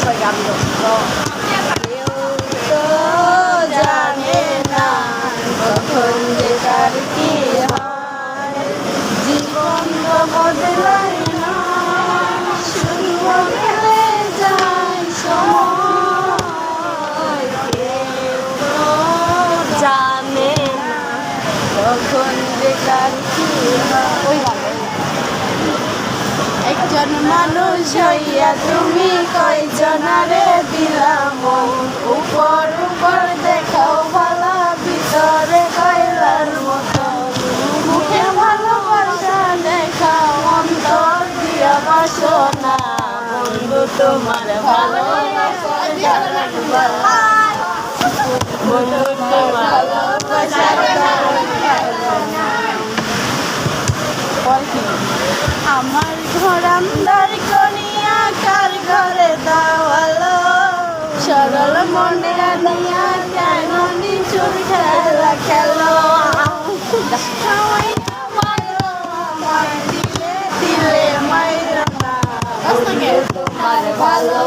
কেউ তো জানে না কখন যে কার কি হয়, জীবন তো বদলায় না, শুধু বদলে যায় সময়। কেউ তো জানে না কখন যে কার কি হয়। একজন মানুষ হইয়া তুমি কয়জনারে দিলাম মন, উপর উপর দেখাও ভালো, ভিতরে কয়লার মতো, মুখে ভালোবাসা দেখাও, অন্তর দিয়া বাসনা, বন্ধু তোমার ভালোবাসা, বন্ধু তোমার ভালোবাসা। আমার ঘর আন্দার করিয়া কার ঘরে দাওয়ালো, সরল মনে আনিয়া কেন নিচুর খেলা খেলো, দিলে দিলে মাইরা না, তোমার ভালো